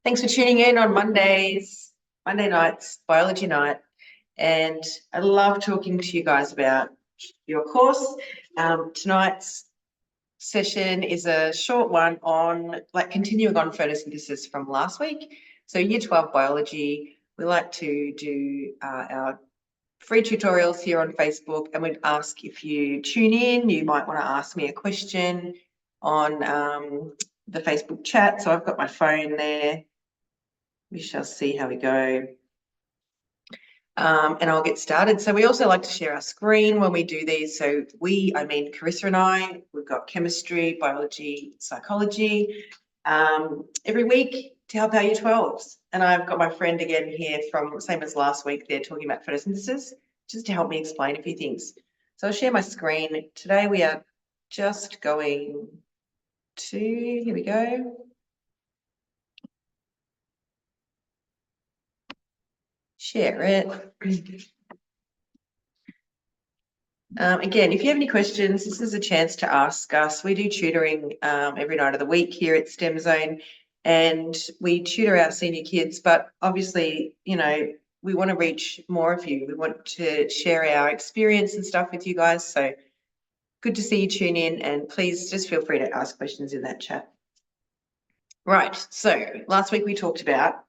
Thanks for tuning in on Monday nights, biology night. And I love talking to you guys about your course. Tonight's session is a short one on continuing on photosynthesis from last week. So year 12 biology, we like to do our free tutorials here on Facebook, and we'd ask if you tune in, you might want to ask me a question on the Facebook chat. So I've got my phone there. We shall see how we go. And I'll get started. So we also like to share our screen when we do these. So I mean Carissa and I, we've got chemistry, biology, psychology every week to help our year 12s. And I've got my friend again here from same as last week. They're talking about photosynthesis just to help me explain a few things. So I'll share my screen. Today we are just going to, here we go. Share it. Again, if you have any questions, this is a chance to ask us. We do tutoring every night of the week here at STEM Zone, and we tutor our senior kids, but obviously, you know, we want to reach more of you. We want to share our experience and stuff with you guys. So good to see you tune in, and please just feel free to ask questions in that chat. Right, so last week we talked about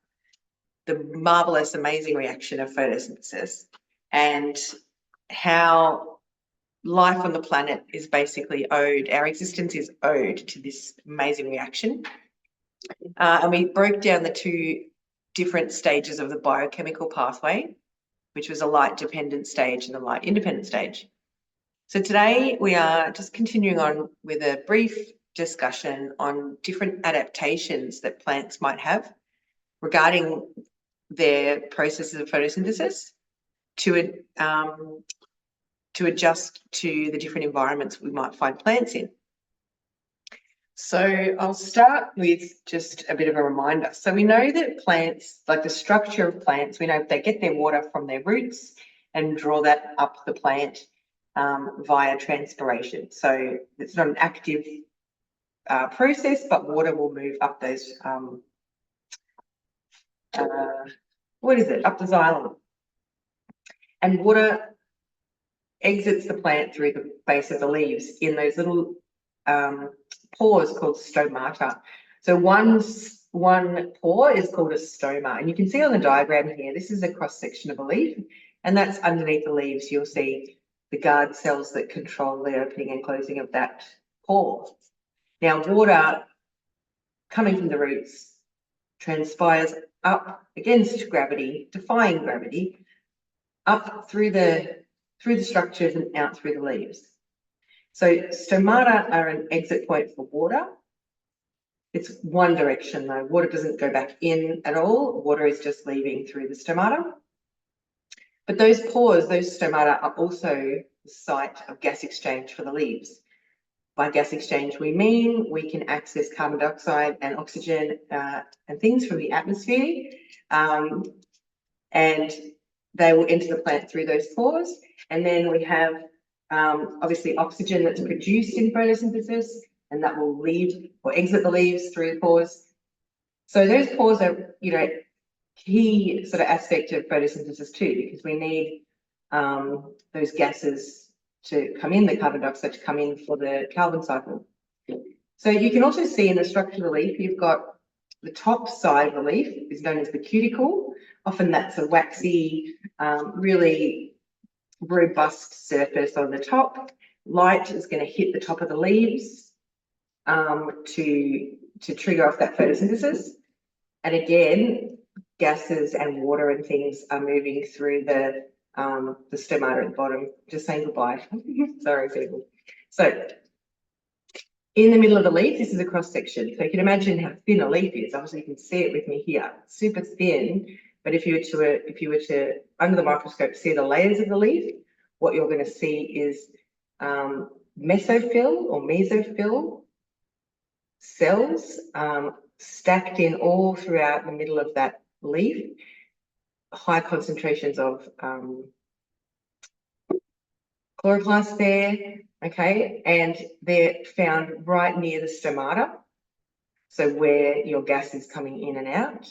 the marvelous, amazing reaction of photosynthesis and how life on the planet is basically owed, our existence is owed to this amazing reaction. And we broke down the two different stages of the biochemical pathway, which was a light-dependent stage and a light-independent stage. So today we are just continuing on with a brief discussion on different adaptations that plants might have regarding their processes of photosynthesis to adjust to the different environments we might find plants in. So I'll start with just a bit of a reminder. So we know that plants, like the structure of plants, we know they get their water from their roots and draw that up the plant via transpiration. So it's not an active process, but water will move up those, up the xylem. And water exits the plant through the base of the leaves in those little pores called stomata. So one pore is called a stoma, and you can see on the diagram here, this is a cross-section of a leaf, and that's underneath the leaves. You'll see the guard cells that control the opening and closing of that pore. Now, water coming from the roots transpires up against gravity, defying gravity, up through the structures and out through the leaves. So stomata are an exit point for water. It's one direction though. Water doesn't go back in at all. Water is just leaving through the stomata. But those pores, those stomata, are also the site of gas exchange for the leaves. By gas exchange, we mean we can access carbon dioxide and oxygen and things from the atmosphere, and they will enter the plant through those pores. And then we have obviously oxygen that's produced in photosynthesis, and that will leave or exit the leaves through the pores. So those pores are, you know, key sort of aspect of photosynthesis too, because we need those gases to come in, the carbon dioxide to come in for the Calvin cycle. So you can also see in the structure of the leaf, you've got the top side of the leaf is known as the cuticle. Often that's a waxy, really robust surface on the top. Light is going to hit the top of the leaves to trigger off that photosynthesis. And again, gases and water and things are moving through the stomata at the bottom. Just saying goodbye. Sorry, people. So in the middle of the leaf, this is a cross section. So you can imagine how thin a leaf is. Obviously, you can see it with me here. Super thin. But if you were to under the microscope see the layers of the leaf, what you're going to see is mesophyll or mesophyll cells stacked in all throughout the middle of that leaf. High concentrations of chloroplasts there, okay, and they're found right near the stomata. so where your gas is coming in and out.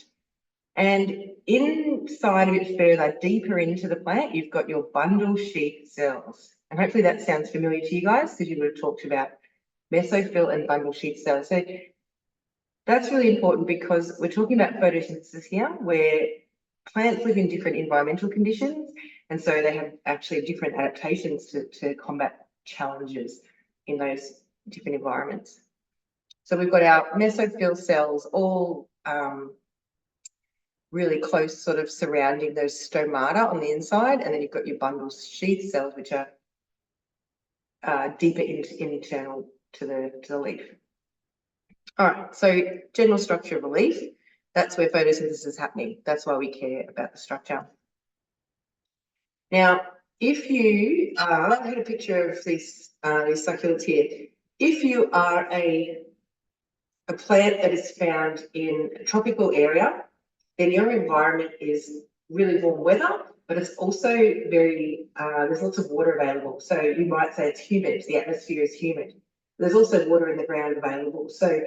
And inside of it further, deeper into the plant, you've got your bundle sheath cells. And hopefully that sounds familiar to you guys, because you would have talked about mesophyll and bundle sheath cells. So that's really important because we're talking about photosynthesis here, where plants live in different environmental conditions, and so they have actually different adaptations to combat challenges in those different environments. So we've got our mesophyll cells all really close, sort of surrounding those stomata on the inside, and then you've got your bundle sheath cells, which are deeper internal to the leaf. All right, so general structure of a leaf, that's where photosynthesis is happening. That's why we care about the structure. Now, if you I had a picture of these succulents here. If you are a plant that is found in a tropical area, then your environment is really warm weather, but it's also very, there's lots of water available. So you might say it's humid, the atmosphere is humid. There's also water in the ground available. So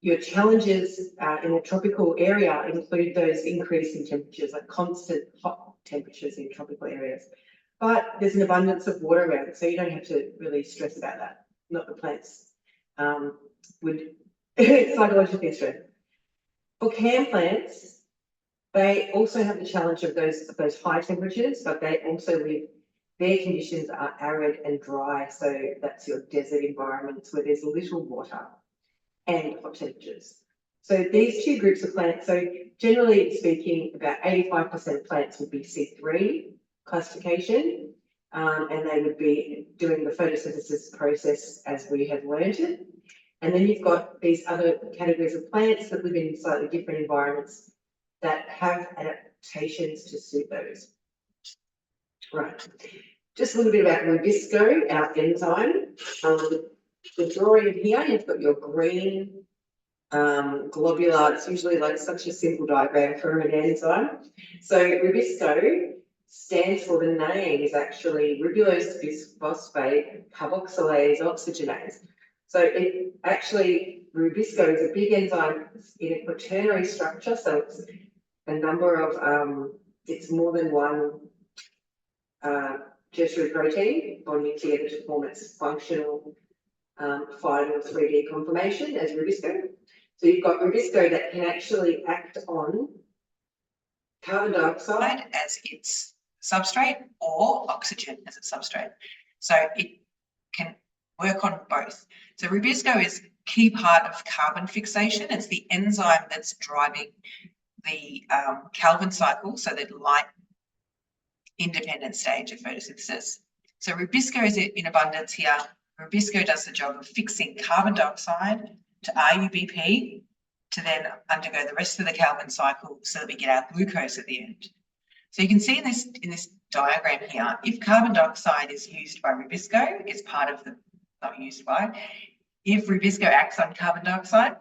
your challenges in a tropical area include those increasing temperatures, like constant hot temperatures in tropical areas. But there's an abundance of water around, so you don't have to really stress about that. Not the plants would psychologically stress. For can plants, they also have the challenge of those high temperatures, but they also live, their conditions are arid and dry. So that's your desert environments where there's little water and hot temperatures. So these two groups of plants, so generally speaking, about 85% of plants would be C3 classification, and they would be doing the photosynthesis process as we have learned it. And then you've got these other categories of plants that live in slightly different environments that have adaptations to suit those. Right. Just a little bit about Rubisco, our enzyme. The drawing here, you've got your green globular. It's usually like such a simple diagram for an enzyme. So Rubisco stands for, the name is actually ribulose bisphosphate carboxylase oxygenase. So it actually, Rubisco is a big enzyme in a quaternary structure. So it's a number of, it's more than one tertiary protein bonding together to form its functional final 3D conformation as Rubisco. So you've got Rubisco that can actually act on carbon dioxide as its substrate or oxygen as its substrate. So it can work on both. So Rubisco is a key part of carbon fixation. It's the enzyme that's driving the Calvin cycle, so the light independent stage of photosynthesis. So Rubisco is in abundance here. Rubisco does the job of fixing carbon dioxide to RUBP to then undergo the rest of the Calvin cycle so that we get our glucose at the end. So you can see in this diagram here, if carbon dioxide is used by Rubisco, it's part of the, not used by, if Rubisco acts on carbon dioxide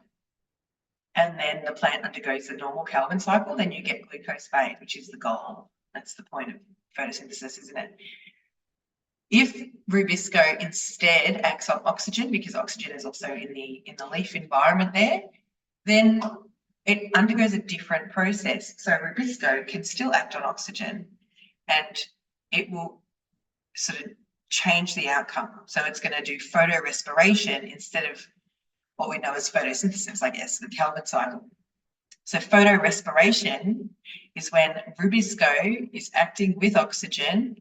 and then the plant undergoes the normal Calvin cycle, then you get glucose made, which is the goal. That's the point of photosynthesis, isn't it? If Rubisco instead acts on oxygen, because oxygen is also in the leaf environment there, then it undergoes a different process. So Rubisco can still act on oxygen and it will sort of change the outcome. So it's going to do photorespiration instead of what we know as photosynthesis, I guess, the Calvin cycle. So photorespiration is when Rubisco is acting with oxygen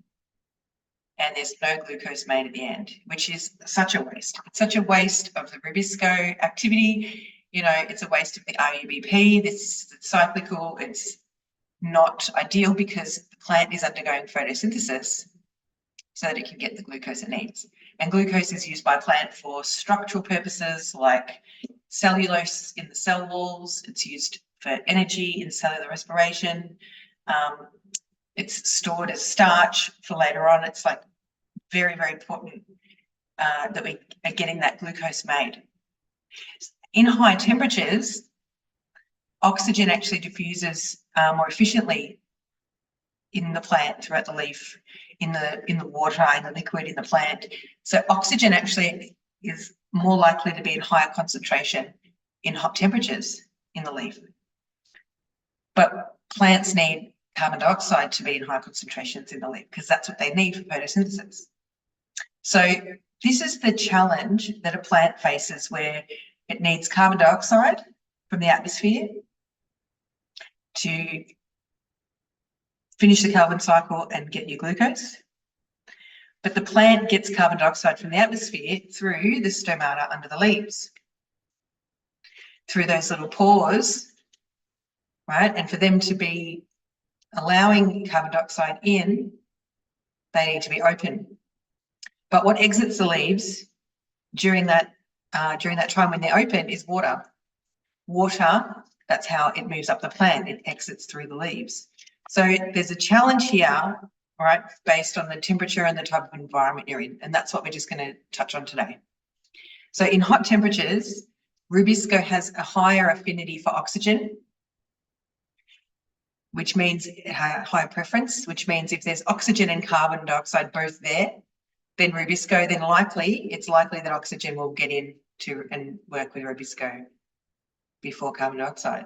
and there's no glucose made at the end, which is such a waste. It's such a waste of the Rubisco activity. You know, it's a waste of the RUBP. This is cyclical. It's not ideal because the plant is undergoing photosynthesis so that it can get the glucose it needs. And glucose is used by plant for structural purposes like cellulose in the cell walls. It's used for energy in cellular respiration. It's stored as starch for later on. It's like very, very important that we are getting that glucose made. In high temperatures, oxygen actually diffuses more efficiently in the plant, throughout the leaf, in the water, in the liquid, in the plant. So oxygen actually is more likely to be in higher concentration in hot temperatures in the leaf. But plants need carbon dioxide to be in high concentrations in the leaf because that's what they need for photosynthesis. So this is the challenge that a plant faces, where it needs carbon dioxide from the atmosphere to finish the carbon cycle and get your glucose. But the plant gets carbon dioxide from the atmosphere through the stomata under the leaves, through those little pores, right? And for them to be allowing carbon dioxide in, they need to be open. But what exits the leaves during that time when they're open is water. Water, that's how it moves up the plant. It exits through the leaves. So there's a challenge here, all right, based on the temperature and the type of environment you're in. And that's what we're just going to touch on today. So in hot temperatures, Rubisco has a higher affinity for oxygen, which means higher preference, which means if there's oxygen and carbon dioxide both there, then Rubisco, then it's likely that oxygen will get in to and work with Rubisco before carbon dioxide,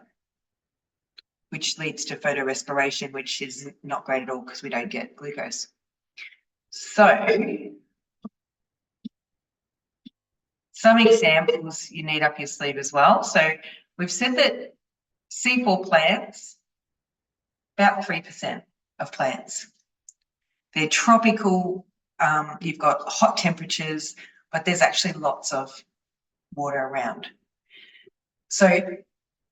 which leads to photorespiration, which is not great at all because we don't get glucose. So some examples you need up your sleeve as well. So we've said that C4 plants, about 3% of plants. They're tropical, you've got hot temperatures, but there's actually lots of water around. So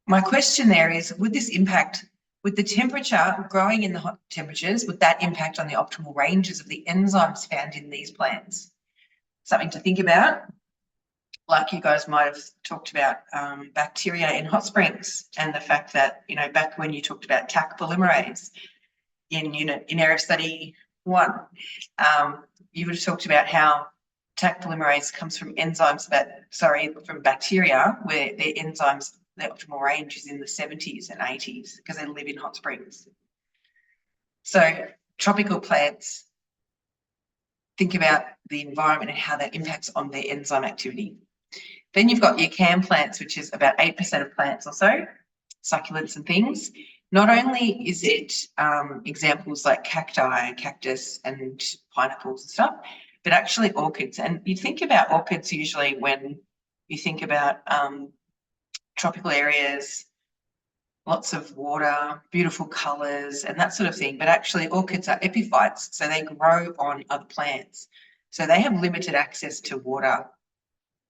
my question there is, would this impact, with the temperature growing in the hot temperatures, would that impact on the optimal ranges of the enzymes found in these plants? Something to think about. Like you guys might have talked about bacteria in hot springs, and the fact that, you know, back when you talked about Taq polymerase in area study 1, you would have talked about how Taq polymerase comes from from bacteria, where their enzymes, their optimal range is in the 70s and 80s because they live in hot springs. So tropical plants, think about the environment and how that impacts on their enzyme activity. Then you've got your cam plants, which is about 8% of plants or so, succulents and things. Not only is it examples like cacti, cactus and pineapples and stuff, but actually orchids. And you think about orchids usually when you think about tropical areas, lots of water, beautiful colours and that sort of thing. But actually orchids are epiphytes, so they grow on other plants. So they have limited access to water.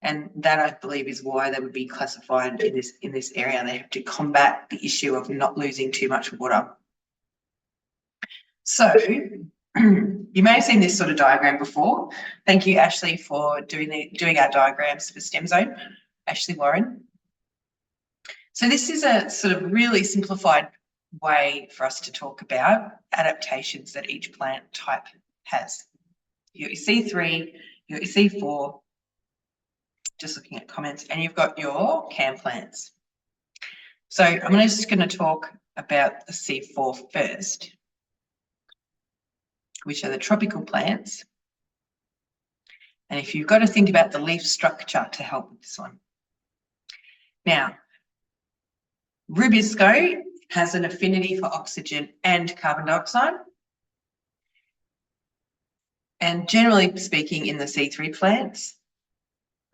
And that, I believe, is why they would be classified in this area. They have to combat the issue of not losing too much water. So you may have seen this sort of diagram before. Thank you, Ashley, for doing our diagrams for STEM Zone. Ashley Warren. So this is a sort of really simplified way for us to talk about adaptations that each plant type has. You got your C3, you got your C4, just looking at comments, and you've got your cam plants. So I'm just going to talk about the C4 first, which are the tropical plants. And if you've got to think about the leaf structure to help with this one. Now, Rubisco has an affinity for oxygen and carbon dioxide. And generally speaking, in the C3 plants,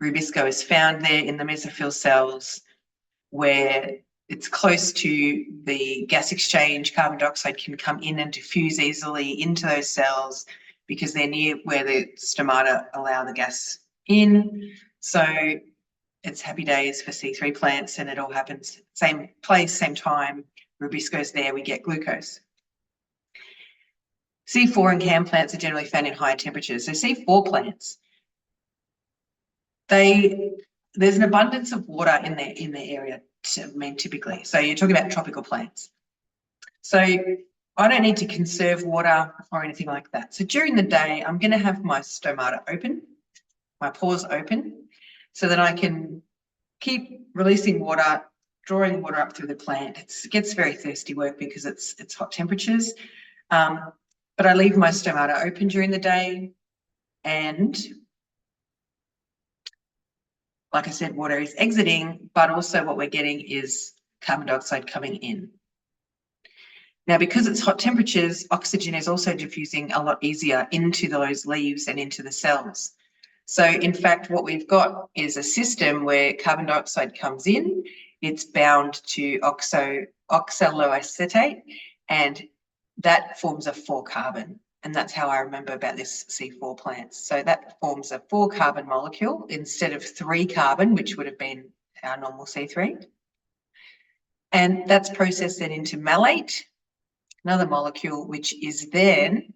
Rubisco is found there in the mesophyll cells where it's close to the gas exchange. Carbon dioxide can come in and diffuse easily into those cells because they're near where the stomata allow the gas in. So it's happy days for C3 plants, and it all happens same place, same time. Rubisco's there, we get glucose. C4 and cam plants are generally found in higher temperatures. So C4 plants, there's an abundance of water in the area, typically. So you're talking about tropical plants. So I don't need to conserve water or anything like that. So during the day, I'm going to have my stomata open, my pores open, so that I can keep releasing water, drawing water up through the plant. It gets very thirsty work because it's hot temperatures. But I leave my stomata open during the day, and like I said, water is exiting, but also what we're getting is carbon dioxide coming in. Now, because it's hot temperatures, oxygen is also diffusing a lot easier into those leaves and into the cells. So in fact, what we've got is a system where carbon dioxide comes in, it's bound to oxaloacetate, and that forms a 4-carbon. And that's how I remember about this C4 plants. So that forms a 4-carbon molecule instead of 3-carbon, which would have been our normal C3. And that's processed then into malate, another molecule, which is then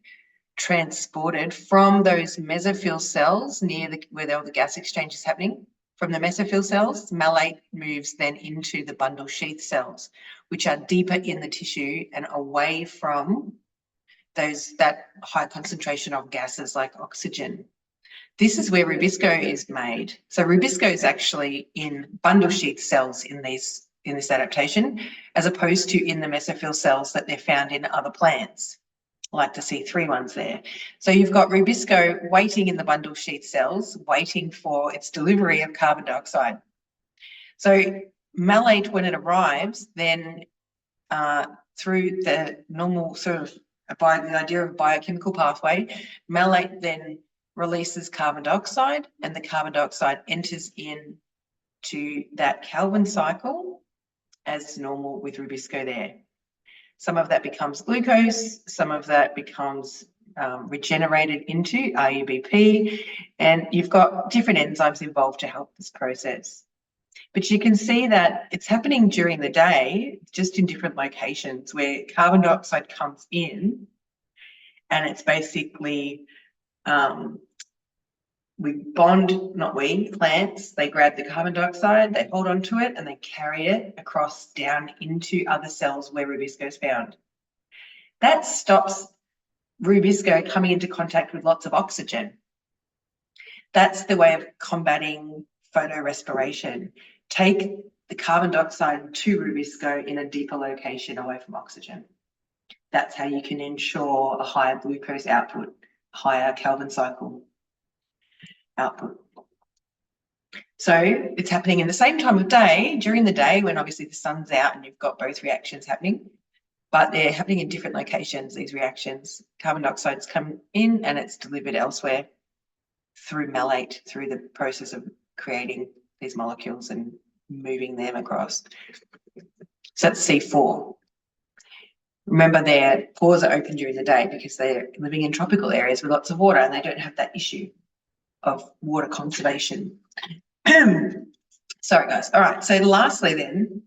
transported from those mesophyll cells near where all the gas exchange is happening. From the mesophyll cells, malate moves then into the bundle sheath cells, which are deeper in the tissue and away from that high concentration of gases like oxygen. This is where rubisco is made. So rubisco is actually in bundle sheath cells in this adaptation, as opposed to in the mesophyll cells that they're found in other plants, like the C3 ones there. So you've got rubisco waiting in the bundle sheath cells, waiting for its delivery of carbon dioxide. So malate, when it arrives, then through the normal sort of by the idea of biochemical pathway, malate then releases carbon dioxide, and the carbon dioxide enters into that Calvin cycle as normal with rubisco there. Some of that becomes glucose, some of that becomes regenerated into RUBP, and you've got different enzymes involved to help this process. But you can see that it's happening during the day, just in different locations where carbon dioxide comes in, and it's basically plants, they grab the carbon dioxide, they hold on to it, and they carry it across down into other cells where rubisco is found. That stops rubisco coming into contact with lots of oxygen. That's the way of combating photorespiration. Take the carbon dioxide to rubisco in a deeper location away from oxygen. That's how you can ensure a higher glucose output, higher Calvin cycle output. So it's happening in the same time of day, during the day when obviously the sun's out and you've got both reactions happening, but they're happening in different locations, these reactions. Carbon dioxide's come in and it's delivered elsewhere through malate, through the process of creating these molecules and moving them across. So that's C4. Remember, their pores are open during the day because they're living in tropical areas with lots of water and they don't have that issue of water conservation. Sorry, guys. All right. So lastly then,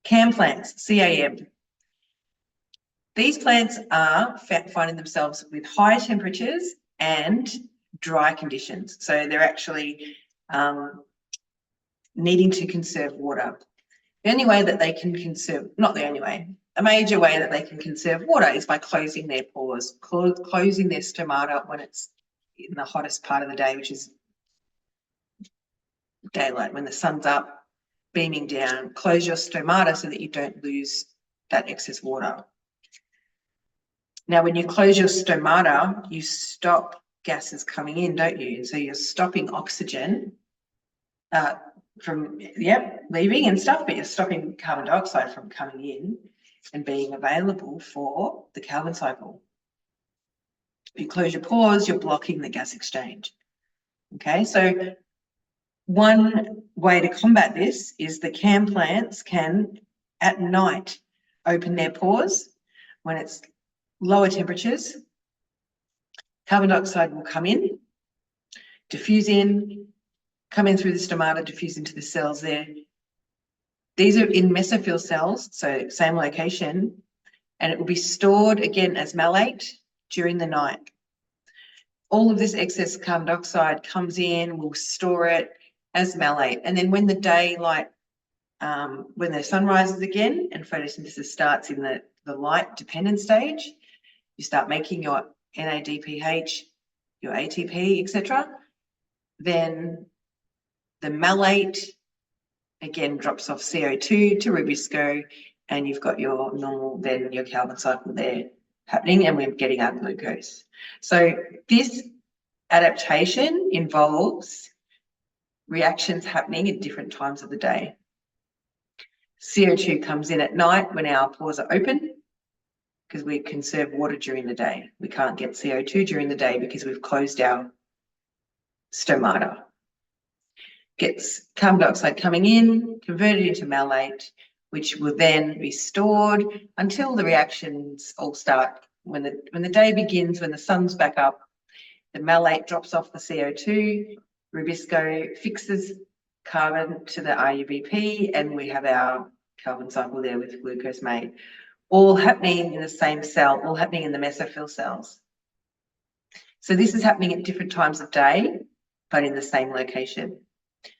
CAM plants, CAM. These plants are finding themselves with high temperatures and dry conditions. So they're actually needing to conserve water. The only way that they can conserve, not the only way, a major way that they can conserve water is by closing their pores, closing their stomata when it's in the hottest part of the day, which is daylight, when the sun's up, beaming down. Close your stomata so that you don't lose that excess water. Now, when you close your stomata, you stop gases coming in, don't you? So you're stopping oxygen from, leaving and stuff, but you're stopping carbon dioxide from coming in and being available for the Calvin cycle. If you close your pores, you're blocking the gas exchange. Okay, so one way to combat this is the CAM plants can, at night, open their pores when it's lower temperatures. Carbon dioxide will come in, diffuse in, come in through the stomata, diffuse into the cells there. These are in mesophyll cells, so same location, and it will be stored again as malate during the night. All of this excess carbon dioxide comes in, we'll store it as malate. And then when the daylight, when the sun rises again and photosynthesis starts in the light dependent stage, you start making your NADPH, your ATP, etc. Then the malate again drops off CO2 to rubisco, and you've got your normal, then your Calvin cycle there happening, and we're getting our glucose. So this adaptation involves reactions happening at different times of the day. CO2 comes in at night when our pores are open because we conserve water during the day. We can't get CO2 during the day because we've closed our stomata. Gets carbon dioxide coming in, converted into malate, which will then be stored until the reactions all start. When the day begins, when the sun's back up, the malate drops off the CO2, Rubisco fixes carbon to the RUBP, and we have our carbon cycle there with glucose made, all happening in the same cell, all happening in the mesophyll cells. So this is happening at different times of day, but in the same location.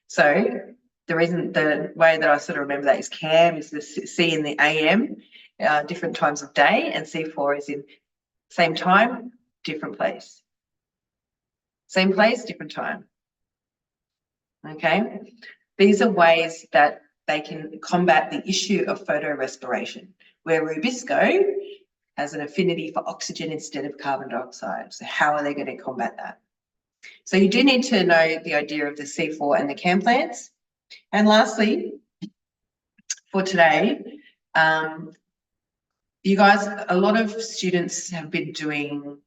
So the way that I sort of remember that is CAM is the C in the AM, different times of day, and C4 is in same time, different place. Same place, different time. Okay, these are ways that they can combat the issue of photorespiration, where Rubisco has an affinity for oxygen instead of carbon dioxide. So how are they going to combat that? So you do need to know the idea of the C4 and the CAM plants. And lastly, for today, you guys, a lot of students have been doing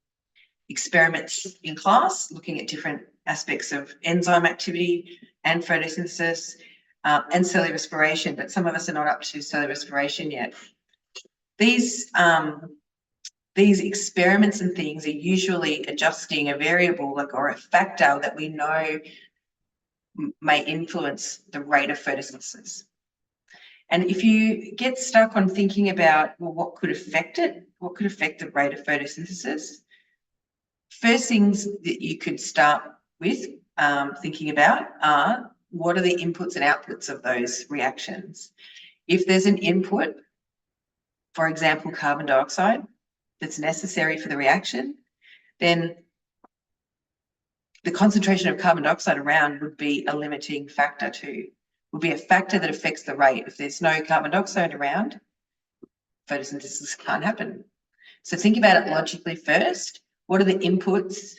experiments in class, looking at different aspects of enzyme activity and photosynthesis and cellular respiration, but some of us are not up to cellular respiration yet. These experiments and things are usually adjusting a variable or a factor that we know may influence the rate of photosynthesis. And if you get stuck on thinking about, well, what could affect it? What could affect the rate of photosynthesis? First things that you could start with thinking about are, what are the inputs and outputs of those reactions? If there's an input, for example, carbon dioxide, that's necessary for the reaction, then the concentration of carbon dioxide around would be a limiting factor too, would be a factor that affects the rate. If there's no carbon dioxide around, photosynthesis can't happen. So think about it logically first. What are the inputs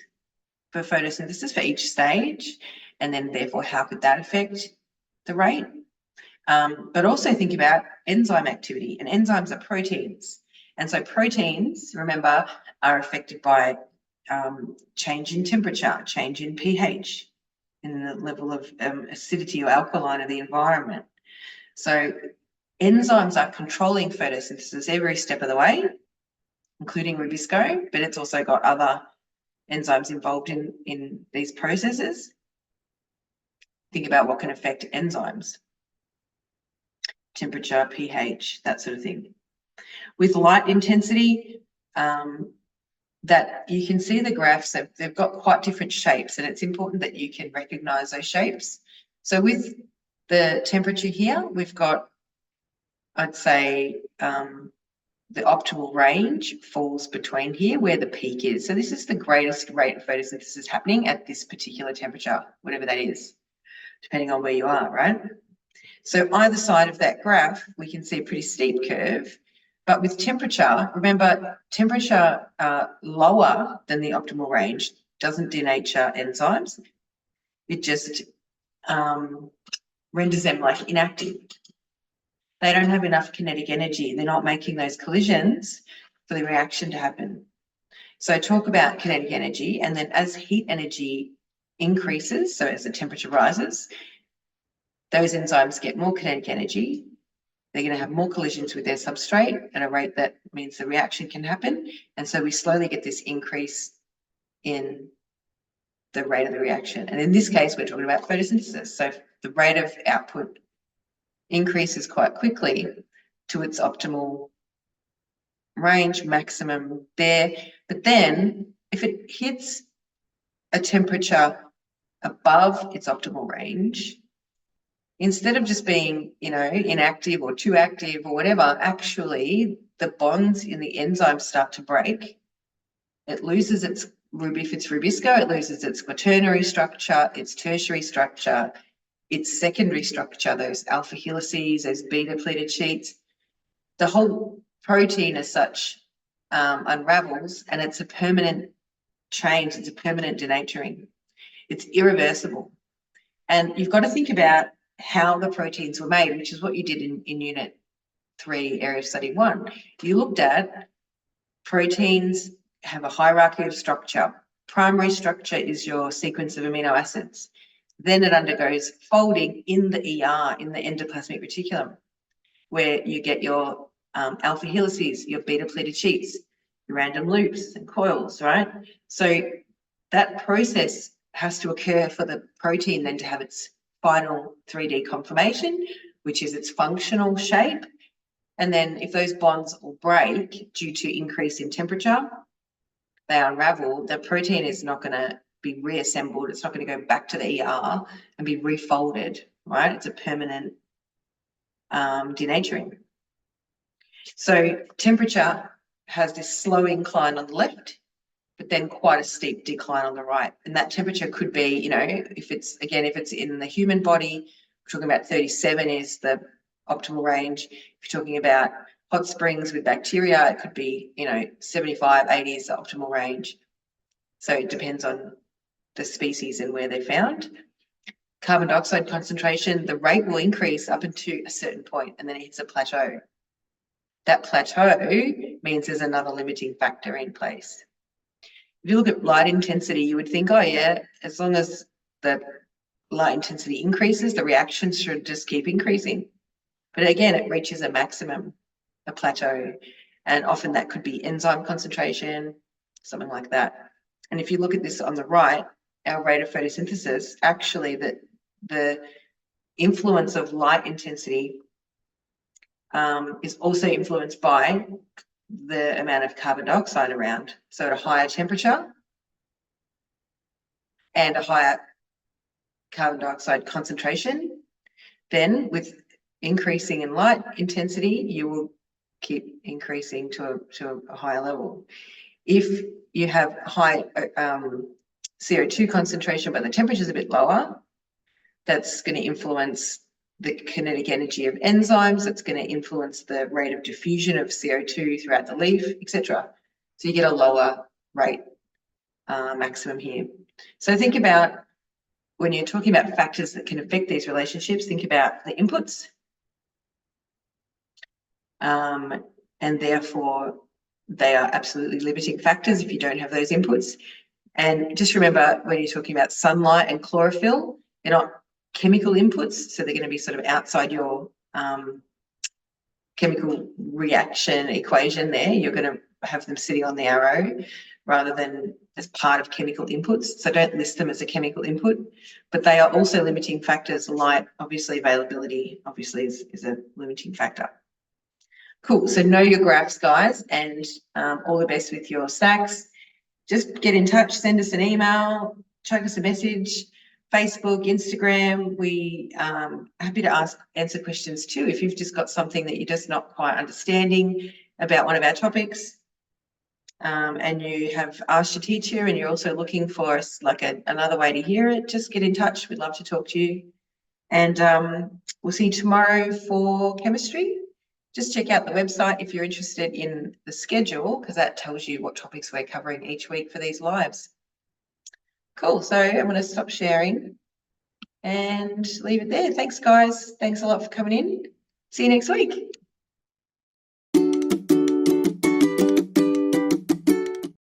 for photosynthesis for each stage? And then therefore, how could that affect the rate? But also think about enzyme activity, and enzymes are proteins. And so proteins, remember, are affected by change in temperature, change in pH, in the level of acidity or alkaline of the environment. So enzymes are controlling photosynthesis every step of the way, including Rubisco, but it's also got other enzymes involved in these processes. Think about what can affect enzymes. Temperature, pH, that sort of thing. With light intensity, that you can see the graphs, they've got quite different shapes, and it's important that you can recognize those shapes. So with the temperature here, we've got, I'd say, the optimal range falls between here where the peak is. So this is the greatest rate of photosynthesis happening at this particular temperature, whatever that is, depending on where you are, right? So either side of that graph, we can see a pretty steep curve. But with temperature, remember, temperature lower than the optimal range doesn't denature enzymes. It just renders them like inactive. They don't have enough kinetic energy. They're not making those collisions for the reaction to happen. So talk about kinetic energy, and then as heat energy increases, so as the temperature rises, those enzymes get more kinetic energy. They're going to have more collisions with their substrate at a rate that means the reaction can happen. And so we slowly get this increase in the rate of the reaction. And in this case, we're talking about photosynthesis. So the rate of output increases quite quickly to its optimal range, maximum there. But then if it hits a temperature above its optimal range, instead of just being, inactive or too active or whatever, actually the bonds in the enzyme start to break. It loses its, if it's Rubisco, it loses its quaternary structure, its tertiary structure, its secondary structure, those alpha helices, those beta pleated sheets. The whole protein as such unravels, and it's a permanent change. It's a permanent denaturing. It's irreversible. And you've got to think about how the proteins were made, which is what you did in Unit 3, Area of Study 1. You looked at proteins have a hierarchy of structure. Primary structure is your sequence of amino acids. Then it undergoes folding in the ER, in the endoplasmic reticulum, where you get your alpha helices, your beta pleated sheets, your random loops and coils, right? So that process has to occur for the protein then to have its final 3D conformation, which is its functional shape. And then if those bonds will break due to increase in temperature, they unravel, the protein is not going to be reassembled. It's not going to go back to the ER and be refolded, right? It's a permanent denaturing. So temperature has this slow incline on the left, but then quite a steep decline on the right. And that temperature could be, you know, if it's in the human body, we're talking about 37 is the optimal range. If you're talking about hot springs with bacteria, it could be, you know, 75, 80 is the optimal range. So it depends on the species and where they're found. Carbon dioxide concentration, the rate will increase up into a certain point and then it hits a plateau. That plateau means there's another limiting factor in place. If you look at light intensity, you would think, oh yeah, as long as the light intensity increases, the reactions should just keep increasing. But again, it reaches a maximum, a plateau, and often that could be enzyme concentration, something like that. And if you look at this on the right, our rate of photosynthesis, actually the influence of light intensity is also influenced by the amount of carbon dioxide around. So at a higher temperature and a higher carbon dioxide concentration, then with increasing in light intensity, you will keep increasing to a higher level. If you have high CO2 concentration, but the temperature is a bit lower, that's going to influence the kinetic energy of enzymes, that's going to influence the rate of diffusion of CO2 throughout the leaf, etc. So you get a lower rate maximum here. So think about, when you're talking about factors that can affect these relationships, think about the inputs. And therefore, they are absolutely limiting factors if you don't have those inputs. And just remember, when you're talking about sunlight and chlorophyll, they're not chemical inputs, so they're going to be sort of outside your chemical reaction equation there. You're going to have them sitting on the arrow rather than as part of chemical inputs. So don't list them as a chemical input, but they are also limiting factors. Light, obviously, availability, obviously, is a limiting factor. Cool, so know your graphs, guys, and all the best with your stacks. Just get in touch, send us an email, chuck us a message, Facebook, Instagram. We happy to answer questions too. If you've just got something that you're just not quite understanding about one of our topics, and you have asked your teacher and you're also looking for like another way to hear it, just get in touch. We'd love to talk to you. And we'll see you tomorrow for chemistry. Just check out the website if you're interested in the schedule, because that tells you what topics we're covering each week for these lives. Cool, so I'm going to stop sharing and leave it there. Thanks, guys. Thanks a lot for coming in. See you next week.